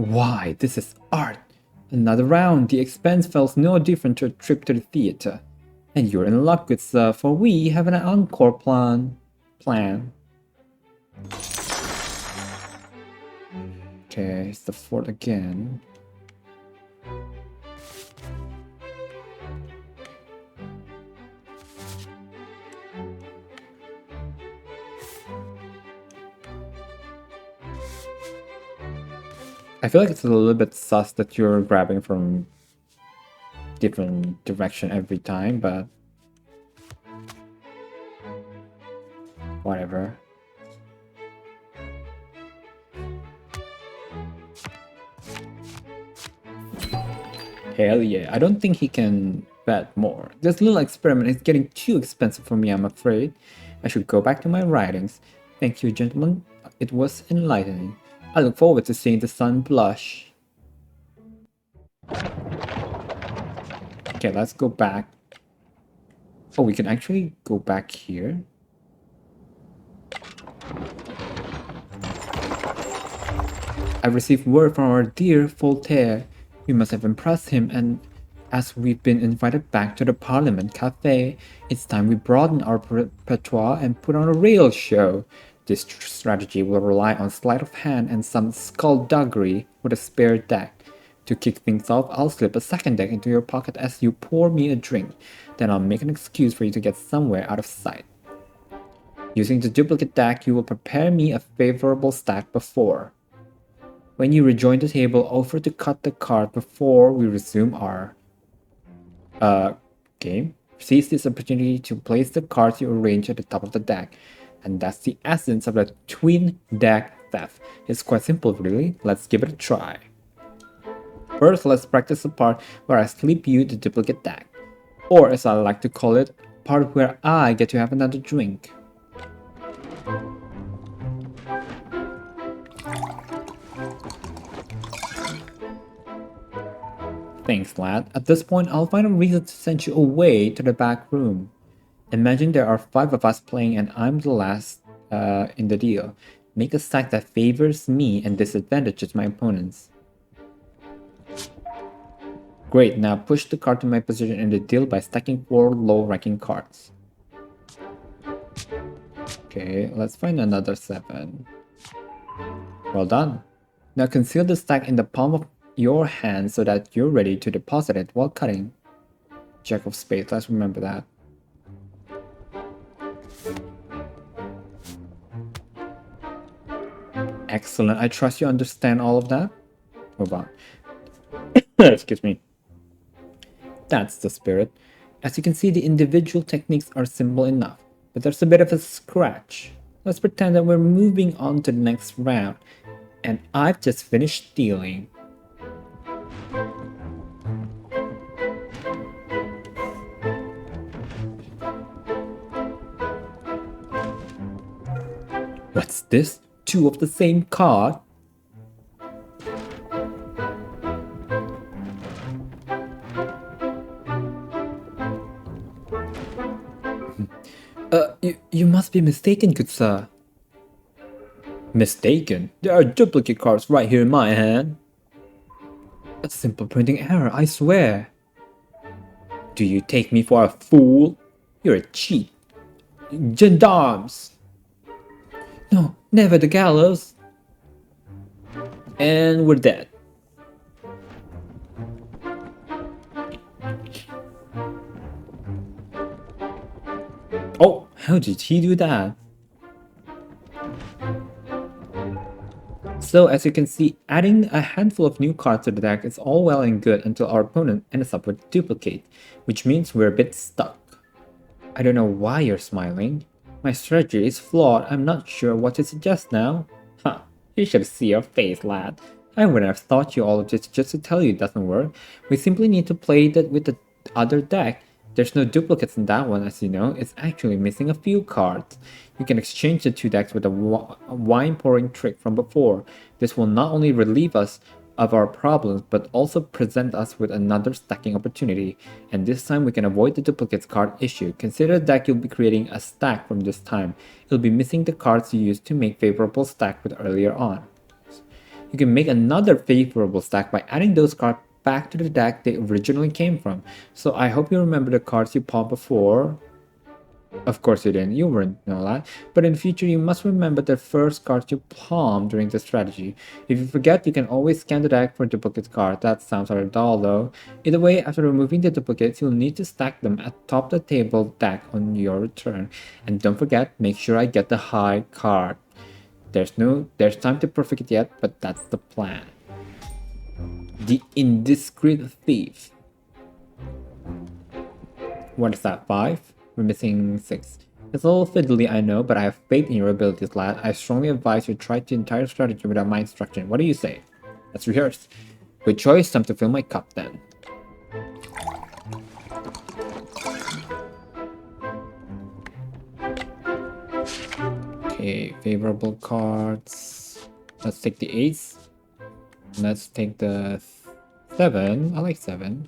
Why, this is art! Another round, the expense felt no different to a trip to the theater. And you're in luck, good sir, for we have an encore plan. Okay, it's the fort again. I feel like it's a little bit sus that you're grabbing from different direction every time, but whatever. Hell yeah, I don't think he can bet more. This little experiment is getting too expensive for me, I'm afraid. I should go back to my writings. Thank you, gentlemen. It was enlightening. I look forward to seeing the sun blush. Okay, let's go back. Oh, we can actually go back here. I've received word from our dear Voltaire. We must have impressed him, and as we've been invited back to the Parliament Cafe, it's time we broaden our repertoire and put on a real show. This strategy will rely on sleight of hand and some skullduggery with a spare deck. To kick things off, I'll slip a second deck into your pocket as you pour me a drink. Then I'll make an excuse for you to get somewhere out of sight. Using the duplicate deck, you will prepare me a favorable stack before. When you rejoin the table, offer to cut the card before we resume our game. Seize this opportunity to place the cards you arrange at the top of the deck. And that's the essence of the twin deck theft. It's quite simple, really. Let's give it a try. First, let's practice the part where I slip you the duplicate deck. Or as I like to call it, part where I get to have another drink. Thanks, lad. At this point, I'll find a reason to send you away to the back room. Imagine there are 5 of us playing and I'm the last in the deal. Make a stack that favors me and disadvantages my opponents. Great, now push the card to my position in the deal by stacking 4 low-ranking cards. Okay, let's find another 7. Well done. Now conceal the stack in the palm of your hand so that you're ready to deposit it while cutting. Jack of spades, let's remember that. Excellent, I trust you understand all of that. Move on. Excuse me. That's the spirit. As you can see, the individual techniques are simple enough, but there's a bit of a scratch. Let's pretend that we're moving on to the next round, and I've just finished dealing. What's this? 2 of the same card? You must be mistaken, good sir. Mistaken? There are duplicate cards right here in my hand. A simple printing error, I swear. Do you take me for a fool? You're a cheat. Gendarmes! No, never the gallows. And we're dead. Oh, how did he do that? So as you can see, adding a handful of new cards to the deck is all well and good until our opponent ends up with a duplicate, which means we're a bit stuck. I don't know why you're smiling. My strategy is flawed, I'm not sure what to suggest now. Huh, you should see your face, lad. I wouldn't have thought you all of this just to tell you it doesn't work. We simply need to play that with the other deck. There's no duplicates in that one, as you know. It's actually missing a few cards. You can exchange the 2 decks with a wine pouring trick from before. This will not only relieve us of our problems, but also present us with another stacking opportunity. And this time we can avoid the duplicates card issue. Consider that you'll be creating a stack from this time. You'll be missing the cards you used to make favorable stack with earlier on. You can make another favorable stack by adding those cards back to the deck they originally came from. So I hope you remember the cards you palmed before. Of course you didn't, you wouldn't know that. But in future, you must remember the first cards you palmed during the strategy. If you forget, you can always scan the deck for duplicate cards. That sounds rather dull though. Either way, after removing the duplicates, you'll need to stack them at top of the table deck on your return. And don't forget, make sure I get the high card. There's time to perfect it yet, but that's the plan. The indiscreet thief. What is that, 5? We're missing 6. It's a little fiddly, I know, but I have faith in your abilities, lad. I strongly advise you try the entire strategy without my instruction. What do you say? Let's rehearse. Good choice, time to fill my cup then. Okay, favorable cards. Let's take the ace. Let's take the 7. I like 7.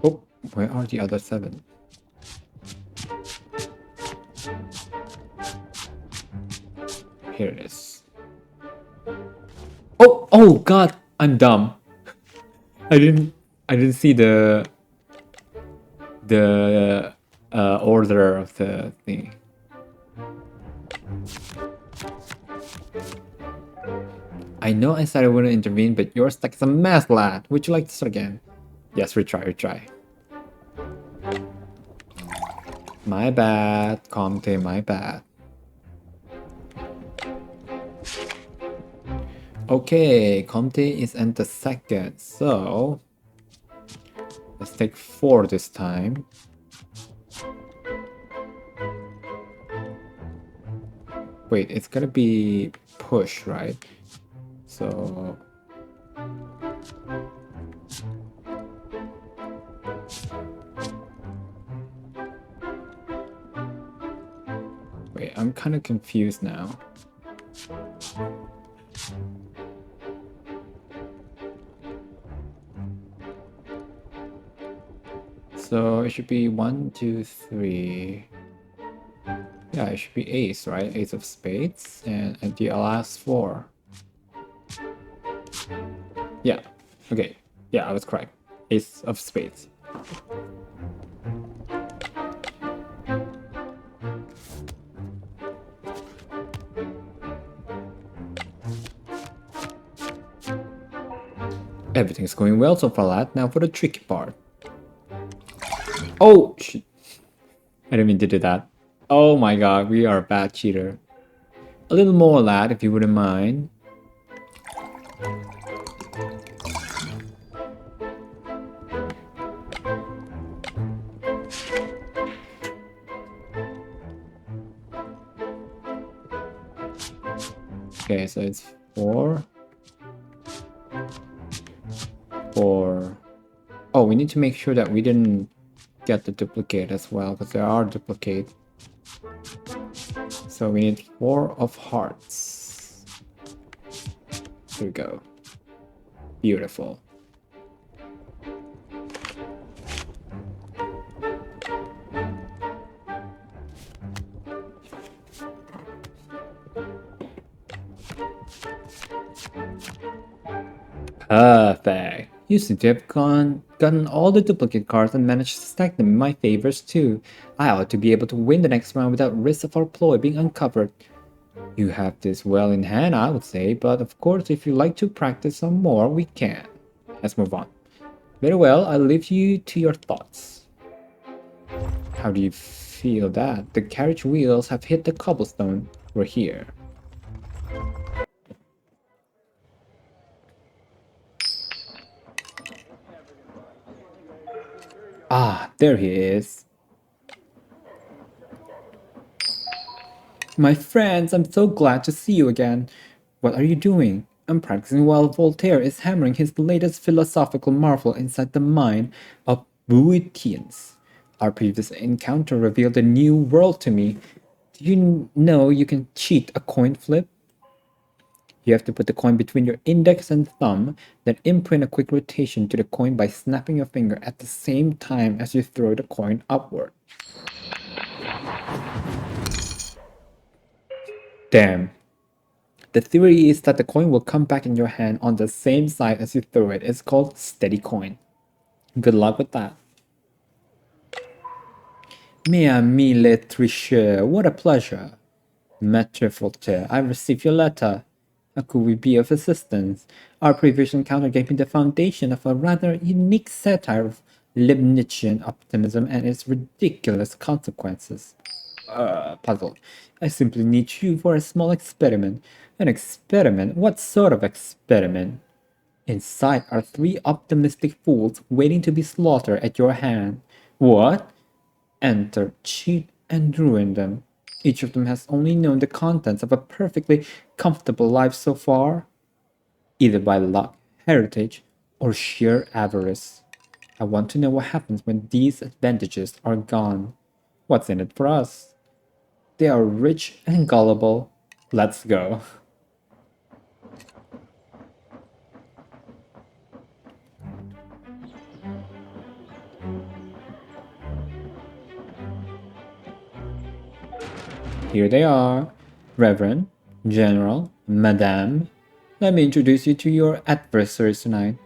Oh, where are the other 7? Here it is. Oh god, I'm dumb. I didn't see the order of the thing. I know I said I wouldn't intervene, but your stack is a mess, lad. Would you like to start again? Yes, retry. My bad, Comte, my bad. Okay, Comte is in the second, so let's take 4 this time. Wait, it's gonna be push, right? So wait, I'm kind of confused now. So it should be 1, 2, 3. Yeah, it should be ace, right? Ace of spades and the last 4. Yeah, okay. Yeah, I was correct. Ace of spades. Everything's going well so far, lad. Now for the tricky part. Oh, shit. I didn't mean to do that. Oh my god, we are a bad cheater. A little more, lad, if you wouldn't mind. Okay, so it's 4. 4. Oh, we need to make sure that we didn't get the duplicate as well, because there are duplicates. So we need 4 of hearts. Here we go. Beautiful. Perfect. You seem to have gotten all the duplicate cards and managed to stack them in my favors too. I ought to be able to win the next round without risk of our ploy being uncovered. You have this well in hand, I would say, but of course if you like to practice some more, we can. Let's move on. Very well, I'll leave you to your thoughts. How do you feel that? The carriage wheels have hit the cobblestone. We're here. Ah, there he is. My friends, I'm so glad to see you again. What are you doing? I'm practicing while Voltaire is hammering his latest philosophical marvel inside the mind of Boethians. Our previous encounter revealed a new world to me. Do you know you can cheat a coin flip? You have to put the coin between your index and thumb, then imprint a quick rotation to the coin by snapping your finger at the same time as you throw the coin upward. Damn. The theory is that the coin will come back in your hand on the same side as you throw it. It's called steady coin. Good luck with that. Mes amis les tricheurs, what a pleasure. Maître Voltaire, I received your letter. How could we be of assistance? Our previous encounter gave me the foundation of a rather unique satire of Leibnizian optimism and its ridiculous consequences. Puzzled. I simply need you for a small experiment. An experiment? What sort of experiment? Inside are three optimistic fools waiting to be slaughtered at your hand. What? Enter, cheat, and ruin them. Each of them has only known the contents of a perfectly comfortable life so far, either by luck, heritage, or sheer avarice. I want to know what happens when these advantages are gone. What's in it for us? They are rich and gullible. Let's go. Here they are. Reverend, General, Madame. Let me introduce you to your adversaries tonight.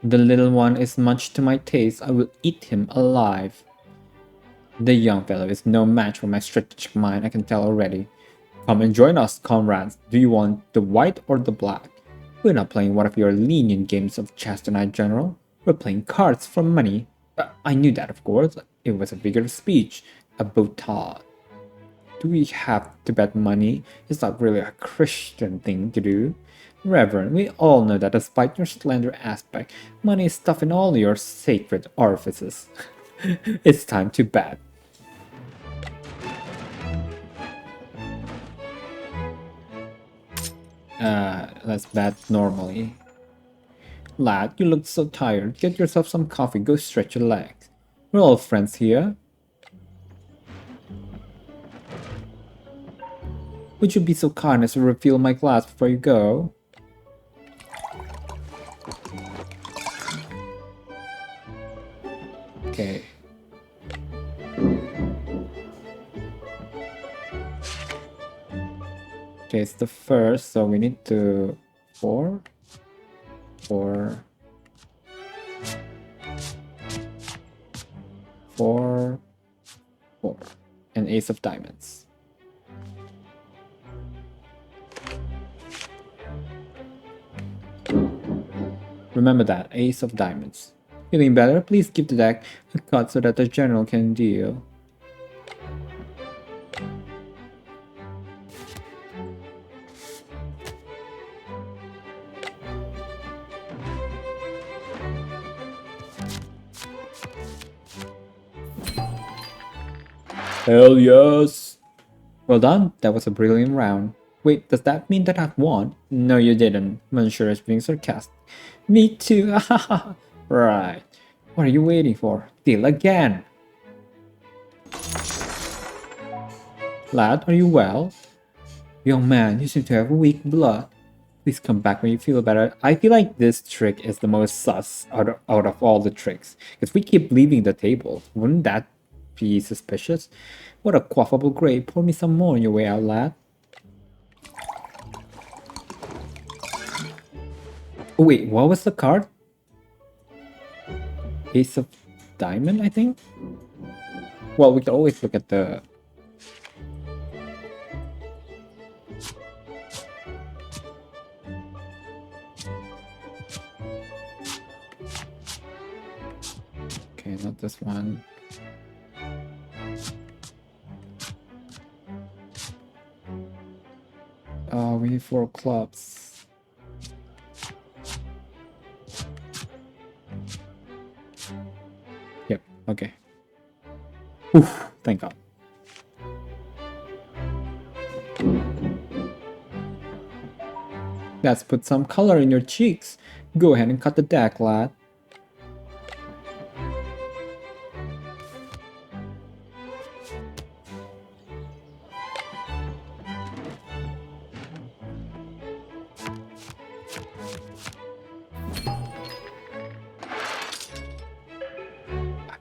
The little one is much to my taste. I will eat him alive. The young fellow is no match for my strategic mind, I can tell already. Come and join us, comrades. Do you want the white or the black? We're not playing one of your lenient games of chess tonight, General. We're playing cards for money. I knew that, of course. It was a figure of speech, a boutade. Do we have to bet money? It's not really a Christian thing to do. Reverend, we all know that despite your slender aspect, money is stuffed in all your sacred orifices. It's time to bet. Let's bet normally. Lad, you look so tired. Get yourself some coffee, go stretch your legs. We're all friends here. Would you be so kind as to refill my glass before you go? Okay. Okay, it's the first, so we need to... 4? 4... 4... 4. And ace of diamonds. Remember that, ace of diamonds. Feeling better? Please give the deck a cut so that the general can deal. Hell yes! Well done, that was a brilliant round. Wait, does that mean that I've won? No, you didn't. Monsieur is being sarcastic. Me too, right. What are you waiting for? Deal again! Lad, are you well? Young man, you seem to have weak blood. Please come back when you feel better. I feel like this trick is the most sus out of all the tricks. If we keep leaving the table, wouldn't that be suspicious? What a quaffable grape. Pour me some more on your way out, lad. Oh, wait, what was the card? Ace of diamond, I think? Well, we can always look at the... Okay, not this one. We need 4 clubs. Yep, okay. Oof, thank God. Let's put some color in your cheeks. Go ahead and cut the deck, lad.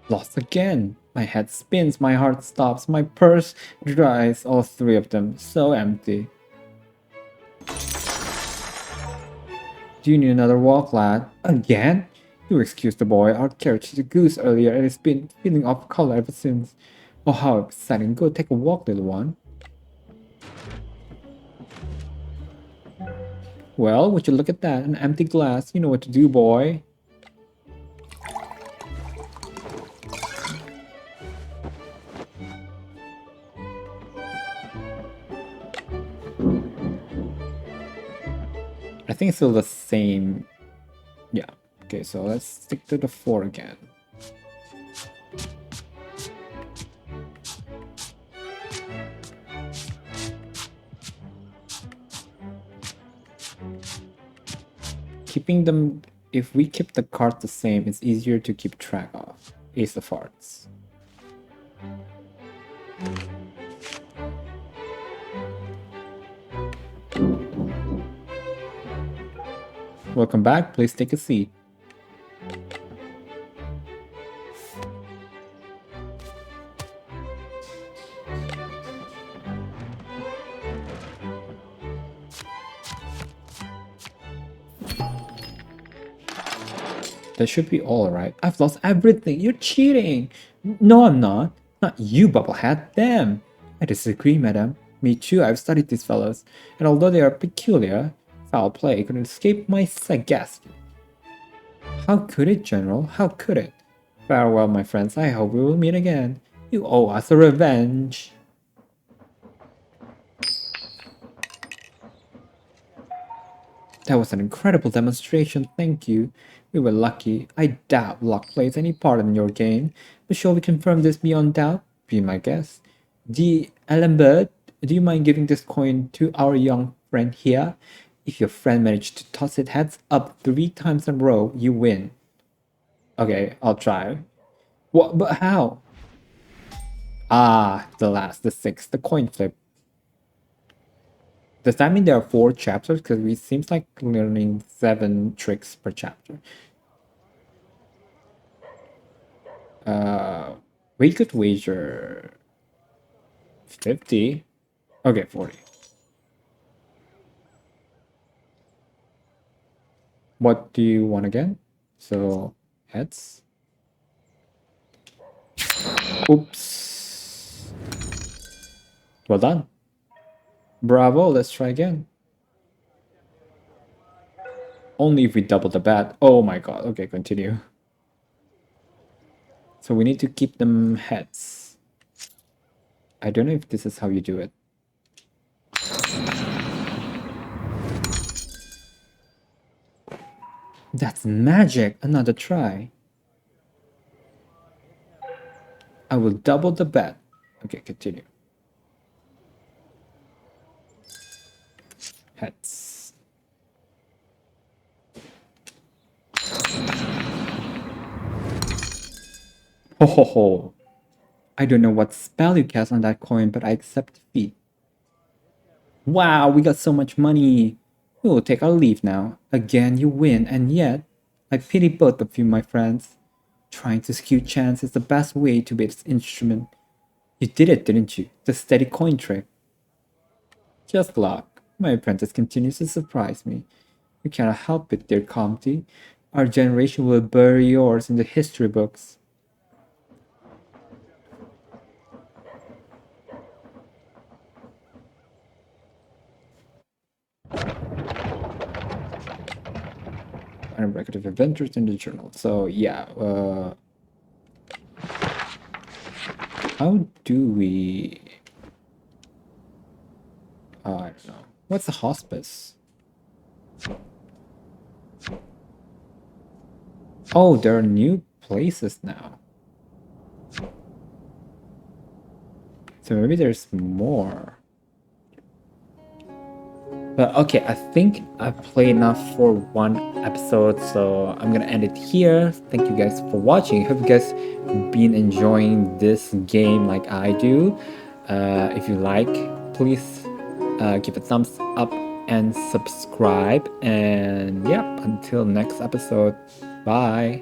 Lost again. My head spins, my heart stops, my purse dries, all three of them, so empty. Do you need another walk, lad? Again? You excuse the boy, our carriage hit a goose earlier and it's been feeling off color ever since. Oh, how upsetting. Go take a walk, little one. Well, would you look at that? An empty glass. You know what to do, boy. I think it's still the same. Yeah. Okay, so let's stick to the 4 again. Keeping them, if we keep the cards the same, it's easier to keep track of. Ace of Hearts. Welcome back, please take a seat. That should be all right. I've lost everything. You're cheating. No, I'm not. Not you, Bubblehead. Them. I disagree, madam. Me too. I've studied these fellows, and although they are peculiar, foul play couldn't escape my sagacity. How could it, General? How could it? Farewell, my friends. I hope we will meet again. You owe us a revenge. That was an incredible demonstration, thank you. We were lucky. I doubt luck plays any part in your game, but shall we confirm this beyond doubt? Be my guest. D'Alembert, do you mind giving this coin to our young friend here? If your friend managed to toss it heads up 3 times in a row, you win. Okay, I'll try. What? But how? Ah, the 6th, the coin flip. Does that mean there are 4 chapters? Because it seems like learning 7 tricks per chapter. We could wager 50. Okay, 40. What do you want again? So, heads. Oops. Well done. Bravo, let's try again. Only if we double the bet. Oh my god. Okay, continue. So we need to keep them heads. I don't know if this is how you do it. That's magic! Another try. I will double the bet. Okay, continue. Heads. Ho ho ho. I don't know what spell you cast on that coin, but I accept defeat. Wow, we got so much money. We will take our leave now. Again, you win, and yet, I pity both of you, my friends. Trying to skew chance is the best way to beat this instrument. You did it, didn't you? The steady coin trick. Just luck. My apprentice continues to surprise me. You cannot help it, dear Comte. Our generation will bury yours in the history books. And record of adventures in the journal. So yeah, how do we? I don't know. What's a hospice? Oh, there are new places now. So maybe there's more. But okay, I think I've played enough for one episode, so I'm gonna end it here. Thank you guys for watching. Hope you guys been enjoying this game like I do. If you like, please give a thumbs up and subscribe. And yeah, until next episode, bye.